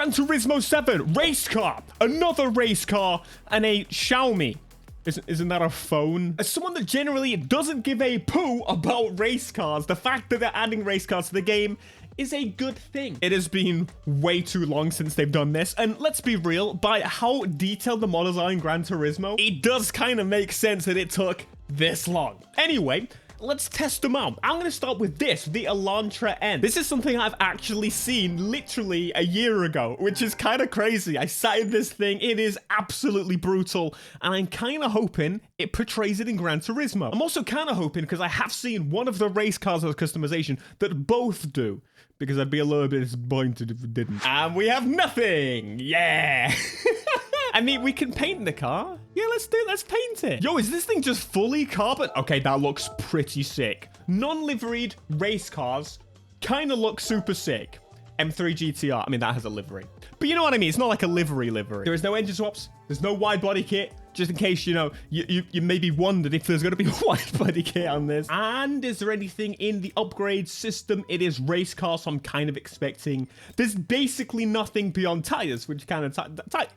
Gran Turismo 7 race car, another race car, and a Xiaomi. Isn't that a phone? As someone that generally doesn't give a poo about race cars, the fact that they're adding race cars to the game is a good thing. It has been way too long since they've done this, and let's be real, by how detailed the models are in Gran Turismo, it does kind of make sense that it took this long. Anyway, let's test them out. I'm going to start with this, the ELANTRA N. This is something I've actually seen literally a year ago, which is kind of crazy. I sat in this thing. It is absolutely brutal, and I'm kind of hoping it portrays it in Gran Turismo. I'm also kind of hoping, because I have seen one of the race cars with customization, that both do, because I'd be a little bit disappointed if it didn't. And we have nothing. Yeah. I mean, we can paint the car. Yeah, let's paint it. Yo, is this thing just fully carbon? Okay, that looks pretty sick. Non-liveried race cars kind of look super sick. M3 GTR, I mean, that has a livery. But you know what I mean? It's not like a livery. There is no engine swaps. There's no wide body kit. Just in case, you know, you maybe wondered if there's going to be a wide body kit on this. And is there anything in the upgrade system? It is race car, so I'm kind of expecting there's basically nothing beyond tires, which kind of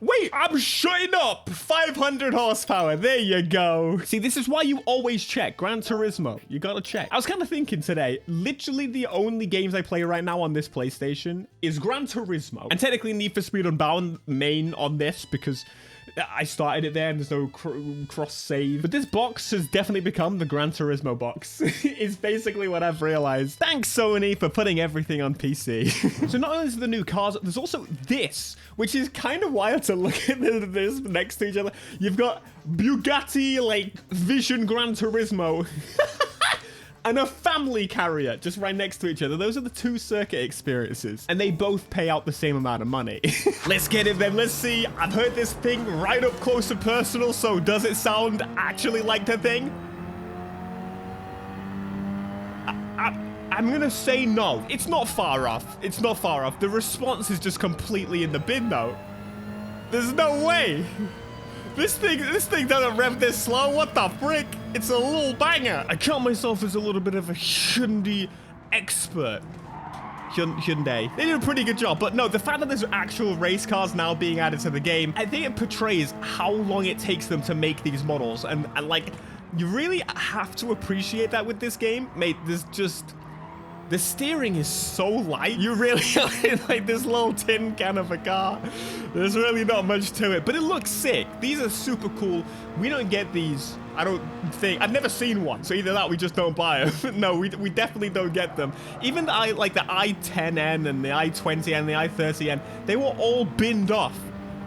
wait, I'm shutting up. 500 horsepower. There you go. See, this is why you always check Gran Turismo. You got to check. I was kind of thinking today, literally the only games I play right now on this PlayStation is Gran Turismo. And technically Need for Speed Unbound main on this because I started it there and there's no cross save. But this box has definitely become the Gran Turismo box. It's basically what I've realized. Thanks, Sony, for putting everything on PC. So not only is the new cars, there's also this, which is kind of wild to look at this next to each other. You've got Bugatti, like, Vision Gran Turismo. And a family carrier just right next to each other. Those are the two circuit experiences. And they both pay out the same amount of money. Let's get it then. Let's see. I've heard this thing right up close and personal. So does it sound actually like the thing? I'm going to say no. It's not far off. It's not far off. The response is just completely in the bin though. There's no way. This thing doesn't rev this slow. What the frick? It's a little banger. I count myself as a little bit of a Hyundai expert. Hyundai. They did a pretty good job. But no, the fact that there's actual race cars now being added to the game, I think it portrays how long it takes them to make these models. And like, you really have to appreciate that with this game. Mate, there's just... The steering is so light. You really are in like this little tin can of a car. There's really not much to it, but it looks sick. These are super cool. We don't get these. I don't think. I've never seen one. So either that, we just don't buy them. No, we definitely don't get them. Even the i10N and the i20N and the i30N, they were all binned off.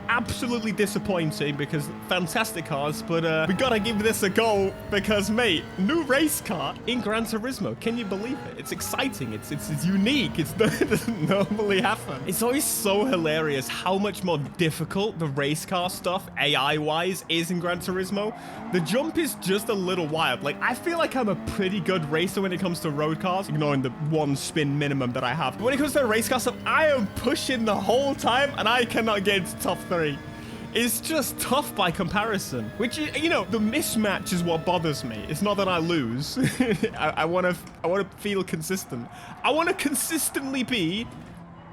Absolutely disappointing because fantastic cars, but we gotta give this a go because, mate, new race car in Gran Turismo. Can you believe it? It's exciting. It's unique. It doesn't normally happen. It's always so hilarious how much more difficult the race car stuff AI-wise is in Gran Turismo. The jump is just a little wild. Like, I feel like I'm a pretty good racer when it comes to road cars, ignoring the one spin minimum that I have. But when it comes to the race car stuff, I am pushing the whole time and I cannot get into top 3. It's just tough by comparison, which, you know, the mismatch is what bothers me. It's not that I lose. I want to feel consistent. I want to consistently be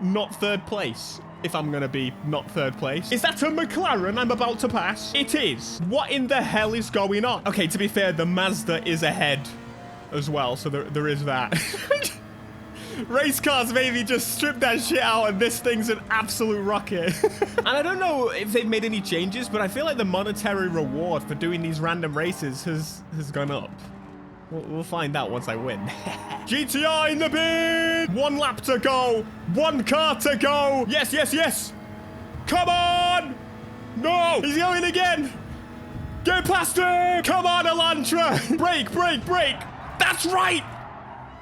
not third place. If I'm going to be not third place. Is that a McLaren I'm about to pass? It is. What in the hell is going on? Okay, to be fair, the Mazda is ahead as well. So there is that. Race cars maybe just strip that shit out and this thing's an absolute rocket. And I don't know if they've made any changes, but I feel like the monetary reward for doing these random races has gone up. We'll find out once I win. GTR in the bin! 1 lap to go. 1 car to go. Yes, yes, yes. Come on. No, he's going again. Get past him. Come on, ELANTRA. Brake, brake, brake. That's right.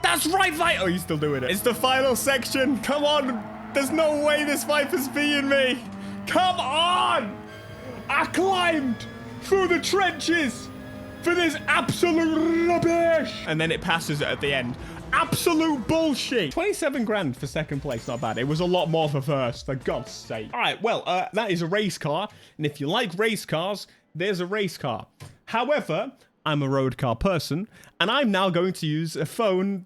That's right, Oh, he's still doing it. It's the final section. Come on. There's no way this Viper's beating me. Come on. I climbed through the trenches for this absolute rubbish. And then it passes it at the end. Absolute bullshit. 27 grand for second place. Not bad. It was a lot more for first, for God's sake. All right, well, that is a race car. And if you like race cars, there's a race car. However, I'm a road car person, and I'm now going to use a phone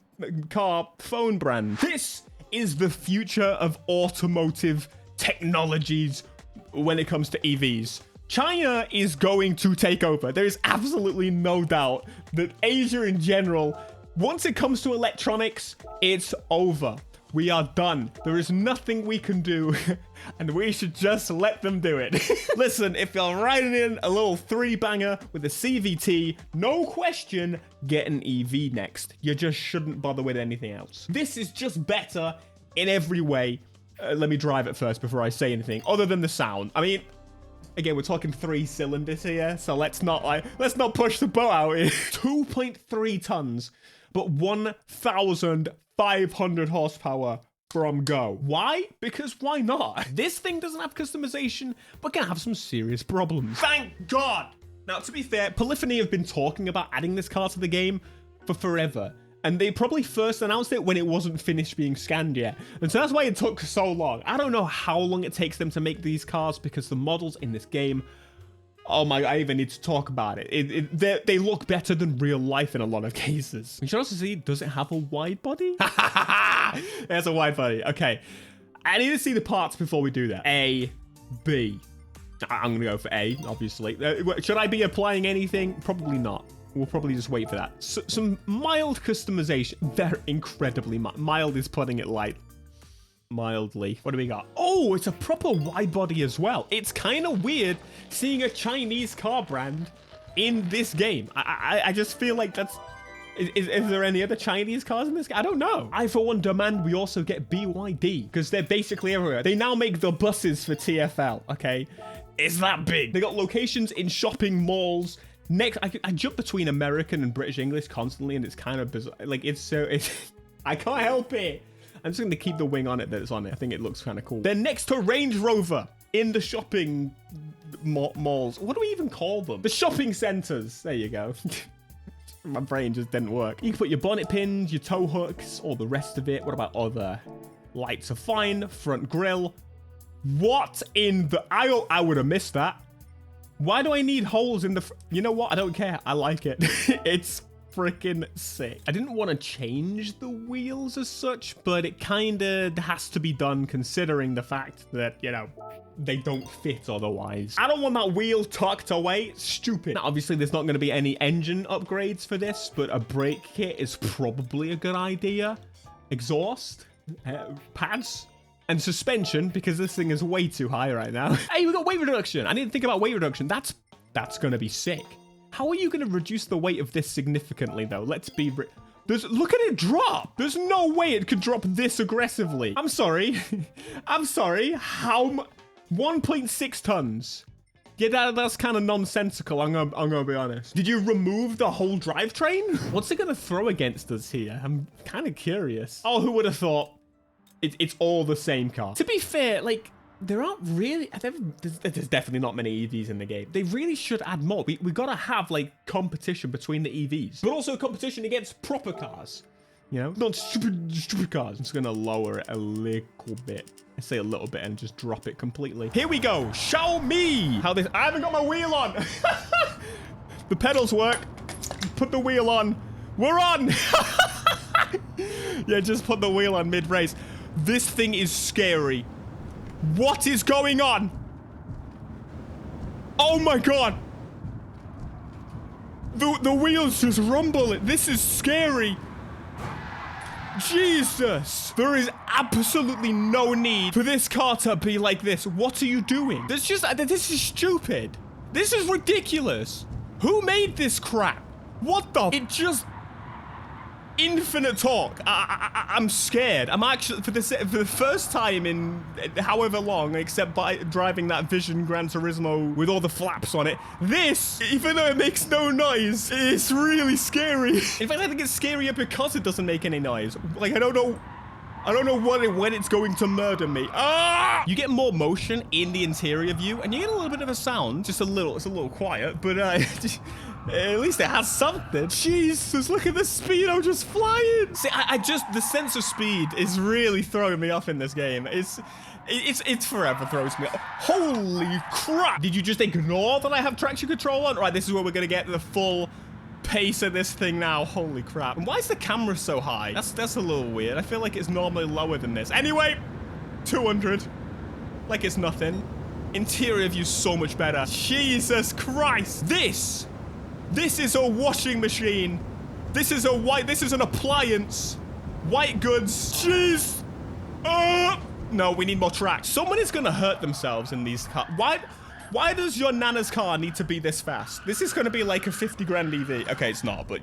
brand. This is the future of automotive technologies when it comes to EVs. China is going to take over. There is absolutely no doubt that Asia in general, once it comes to electronics, it's over. We are done. There is nothing we can do, and we should just let them do it. Listen, if you're riding in a little 3-banger with a CVT, no question, get an EV next. You just shouldn't bother with anything else. This is just better in every way. Let me drive it first before I say anything, other than the sound. I mean, again, we're talking 3 cylinders here, so let's not push the boat out here. 2.3 tons, but 1,500 horsepower from go. Why? Because why not? This thing doesn't have customization, but can have some serious problems. Thank God! Now, to be fair, Polyphony have been talking about adding this car to the game for forever. And they probably first announced it when it wasn't finished being scanned yet. And so that's why it took so long. I don't know how long it takes them to make these cars because the models in this game, oh my, I even need to talk about it. They look better than real life in a lot of cases. You should also see, does it have a wide body? It has a wide body. Okay. I need to see the parts before we do that. A, B. I'm going to go for A, obviously. Should I be applying anything? Probably not. We'll probably just wait for that. Some mild customization. They're incredibly mild is putting it light. Mildly. What do we got? Oh, it's a proper wide body as well. It's kind of weird seeing a Chinese car brand in this game. I just feel like that's... Is there any other Chinese cars in this game? I don't know. I, for one, demand we also get BYD because they're basically everywhere. They now make the buses for TfL, okay? It's that big. They got locations in shopping malls. Next, I jump between American and British English constantly, and it's kind of bizarre. Like, I can't help it. I'm just going to keep the wing on it that it's on it. I think it looks kind of cool. Then next to Range Rover in the shopping malls. What do we even call them? The shopping centers. There you go. My brain just didn't work. You can put your bonnet pins, your tow hooks, all the rest of it. What about other? Lights are fine. Front grille. What in the... I would have missed that. Why do I need holes in the... You know what? I don't care. I like it. It's freaking sick. I didn't want to change the wheels as such, but it kind of has to be done considering the fact that, you know, they don't fit otherwise. I don't want that wheel tucked away. It's stupid. Now, obviously, there's not going to be any engine upgrades for this, but a brake kit is probably a good idea. Exhaust, pads, and suspension, because this thing is way too high right now. Hey, we got weight reduction. I didn't think about weight reduction. That's going to be sick. How are you going to reduce the weight of this significantly, though? Let's be... Look at it drop. There's no way it could drop this aggressively. I'm sorry. I'm sorry. How much? 1.6 tons. Yeah, that's kind of nonsensical. I'm gonna be honest. Did you remove the whole drivetrain? What's it gonna throw against us here? I'm kind of curious. Oh, who would have thought? It's all the same car. To be fair, like, there aren't really... There's definitely not many EVs in the game. They really should add more. We gotta have, like, competition between the EVs. But also competition against proper cars. You know? Not stupid cars. I'm just gonna lower it a little bit. I say a little bit and just drop it completely. Here we go. Xiaomi. How this... I haven't got my wheel on. The pedals work. Put the wheel on. We're on. Yeah, just put the wheel on mid-race. This thing is scary. What is going on? Oh my god. The wheels just rumble. This is scary. Jesus. There is absolutely no need for this car to be like this. What are you doing? This is stupid. This is ridiculous. Who made this crap? What the? It just... Infinite torque. I'm scared. I'm actually, for the first time in however long, except by driving that Vision Gran Turismo with all the flaps on it, this, even though it makes no noise, it's really scary. In fact, I think it's scarier because it doesn't make any noise. Like, I don't know when it's going to murder me. Ah! You get more motion in the interior view, and you get a little bit of a sound. Just a little. It's a little quiet, but at least it has something. Jesus, look at the speed. I'm just flying. See, the sense of speed is really throwing me off in this game. It's forever throws me off. Holy crap. Did you just ignore that I have traction control on? Right, this is where we're going to get the full pace of this thing now. Holy crap. And why is the camera so high? That's a little weird. I feel like it's normally lower than this. Anyway, 200. like it's nothing. Interior view so much better. Jesus Christ. This is a washing machine. This is an appliance. White goods. Jeez. No, we need more tracks. Someone is gonna hurt themselves in these cars. Why does your nana's car need to be this fast? This is gonna be like a 50 grand EV. Okay, it's not, but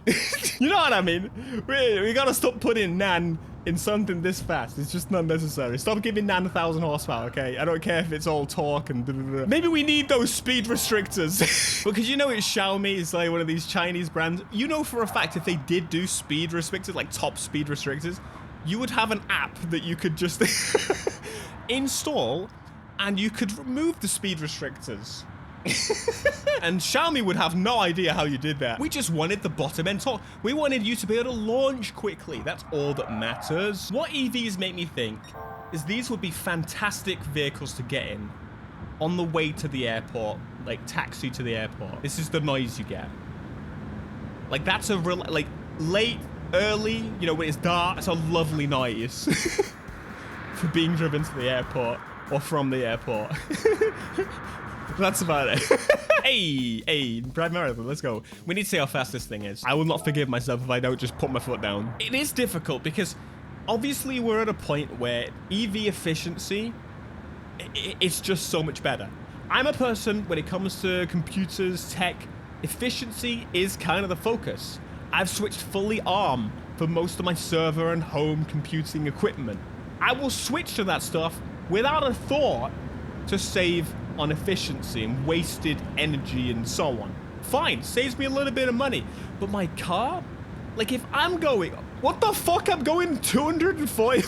you know what I mean? We gotta stop putting Nan in something this fast. It's just not necessary. Stop giving Nan 1,000 horsepower, okay? I don't care if it's all torque and blah. Maybe we need those speed restrictors. Because you know it's Xiaomi, it's like one of these Chinese brands. You know for a fact if they did do speed restrictors, like top speed restrictors, you would have an app that you could just install and you could remove the speed restrictors. And Xiaomi would have no idea how you did that. We just wanted the bottom end torque. We wanted you to be able to launch quickly. That's all that matters. What EVs make me think is these would be fantastic vehicles to get in on the way to the airport, like taxi to the airport. This is the noise you get. Like that's a real, like late, early, you know, when it's dark, it's a lovely noise for being driven to the airport or from the airport. That's about it. Hey, Drive Marathon, let's go. We need to see how fast this thing is. I will not forgive myself if I don't just put my foot down. It is difficult because obviously we're at a point where EV efficiency, it's just so much better. I'm a person, when it comes to computers, tech, efficiency is kind of the focus. I've switched fully ARM for most of my server and home computing equipment. I will switch to that stuff without a thought to save on efficiency and wasted energy and so on. Fine, saves me a little bit of money. But my car, like if I'm going, what the fuck, I'm going 240?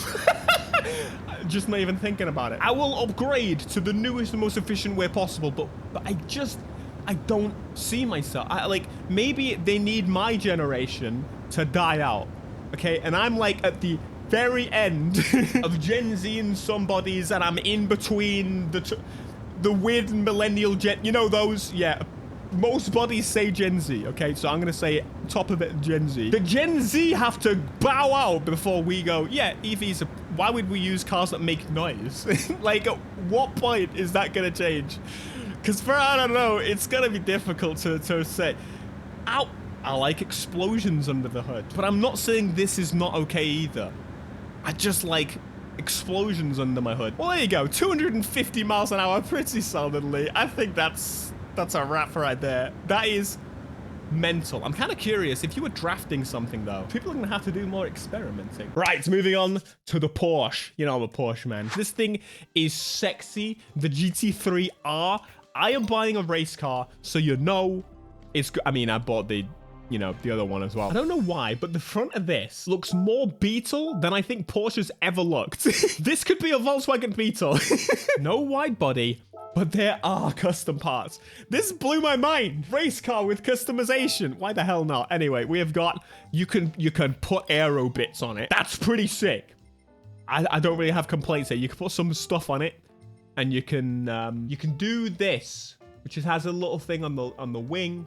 Just not even thinking about it. I will upgrade to the newest and most efficient way possible, but I don't see myself. Like, maybe they need my generation to die out, okay? And I'm like at the very end of Gen Z and somebody's, and I'm in between the weird millennial gen, you know those? Yeah. Most bodies say Gen Z, okay? So I'm going to say top of it, Gen Z. The Gen Z have to bow out before we go, yeah, EVs, why would we use cars that make noise? Like, at what point is that going to change? Because for, I don't know, it's going to be difficult to say. Ow! I like explosions under the hood. But I'm not saying this is not okay either. I just like explosions under my hood. Well, there you go. 250 miles an hour pretty solidly. I think that's a wrap right there. That is mental. I'm kind of curious, if you were drafting something though, people are going to have to do more experimenting. Right, moving on to the Porsche. You know I'm a Porsche man. This thing is sexy. The GT3R. I am buying a race car, so you know it's good. I mean, I bought the, you know, the other one as well. I don't know why, but the front of this looks more Beetle than I think Porsche's ever looked. This could be a Volkswagen Beetle. No wide body, but there are custom parts. This blew my mind. Race car with customization. Why the hell not? Anyway, we have got, you can put aero bits on it. That's pretty sick. I don't really have complaints here. You can put some stuff on it, and you can do this, which has a little thing on the wing,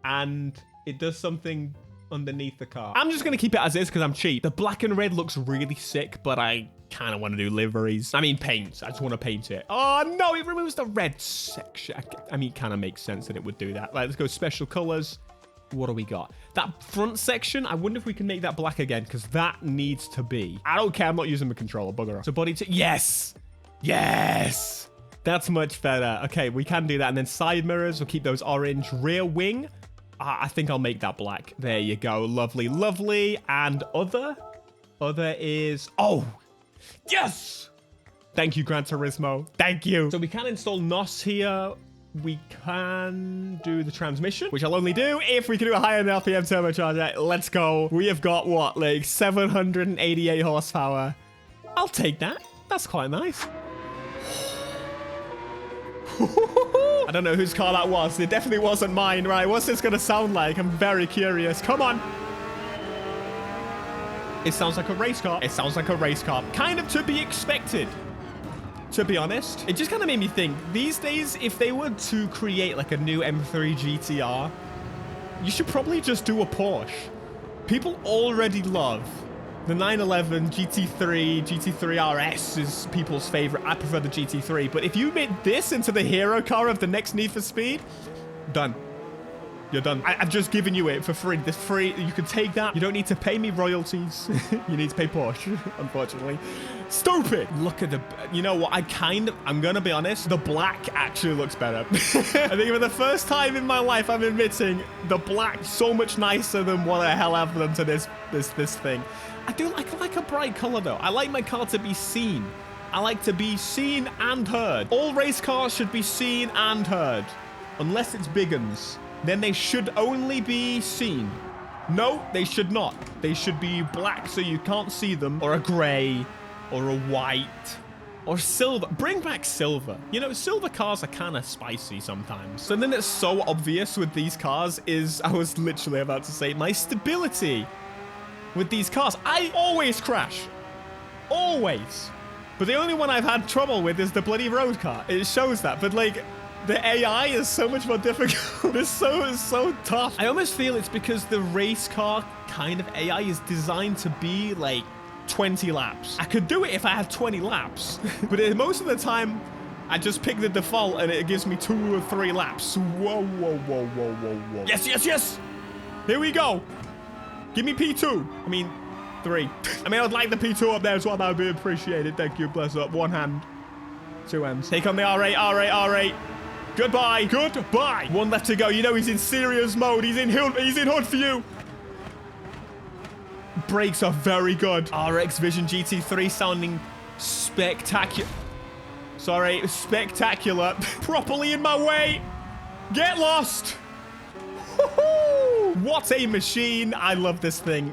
and it does something underneath the car. I'm just gonna keep it as is because I'm cheap. The black and red looks really sick, but I kind of want to do liveries. I mean, paint. I just want to paint it. Oh no, it removes the red section. I mean, it kind of makes sense that it would do that. Like, let's go special colors. What do we got? That front section, I wonder if we can make that black again, because that needs to be. I don't care. I'm not using the controller. Bugger off. So body yes. Yes. That's much better. Okay, we can do that. And then side mirrors, we'll keep those orange. Rear wing, I think I'll make that black. There you go. Lovely, lovely. And other is, oh, yes. Thank you, Gran Turismo. Thank you. So we can install NOS here. We can do the transmission, which I'll only do if we can do a higher RPM turbocharger. Let's go. We have got, what, like 788 horsepower. I'll take that. That's quite nice. I don't know whose car that was. It definitely wasn't mine, right? What's this going to sound like? I'm very curious. Come on. It sounds like a race car. It sounds like a race car. Kind of to be expected, to be honest. It just kind of made me think, these days, if they were to create like a new M3 GTR, you should probably just do a Porsche. People already love The 911 GT3, GT3 RS is people's favorite. I prefer the GT3. But if you made this into the hero car of the next Need for Speed, done. You're done. I've just given you it for free. This free. You can take that. You don't need to pay me royalties. You need to pay Porsche, unfortunately. Stupid. Look at the... You know what? I'm going to be honest. The black actually looks better. I think for the first time in my life, I'm admitting the black so much nicer than what the hell I've done to this thing. I like a bright color, though. I like my car to be seen. I like to be seen and heard. All race cars should be seen and heard. Unless it's big uns. Then they should only be seen. No, they should not. They should be black so you can't see them, or a gray, or a white, or silver. Bring back silver. You know, silver cars are kind of spicy sometimes. Something that's so obvious with these cars is, I was literally about to say, my stability with these cars. I always crash. Always. But the only one I've had trouble with is the bloody road car. It shows that. But like... The AI is so much more difficult. It's so tough. I almost feel it's because the race car kind of AI is designed to be like 20 laps. I could do it if I had 20 laps. But most of the time, I just pick the default and it gives me 2 or 3 laps. Whoa, whoa, whoa, whoa, whoa, whoa. Yes, yes, yes. Here we go. Give me P2. I mean, 3. I mean, I'd like the P2 up there as well. That would be appreciated. Thank you. Bless up. 1 hand. 2 hands. Take on the R8, R8, R8. Goodbye. Goodbye. 1 left to go. You know he's in serious mode. He's in hood for you. Brakes are very good. RX Vision GT3 sounding spectacular. Sorry, spectacular. Properly in my way. Get lost. What a machine. I love this thing.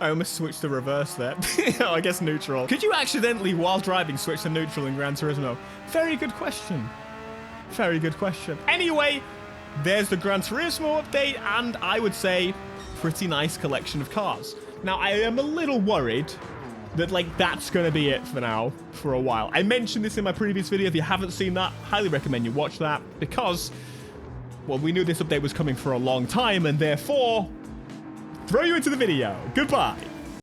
I almost switched to reverse there. Oh, I guess neutral. Could you accidentally, while driving, switch to neutral in Gran Turismo? Very good question. Very good question. Anyway, there's the Gran Turismo update, and I would say pretty nice collection of cars. Now, I am a little worried that, like, that's going to be it for now, for a while. I mentioned this in my previous video. If you haven't seen that, highly recommend you watch that, because, well, we knew this update was coming for a long time, and therefore, throw you into the video. Goodbye.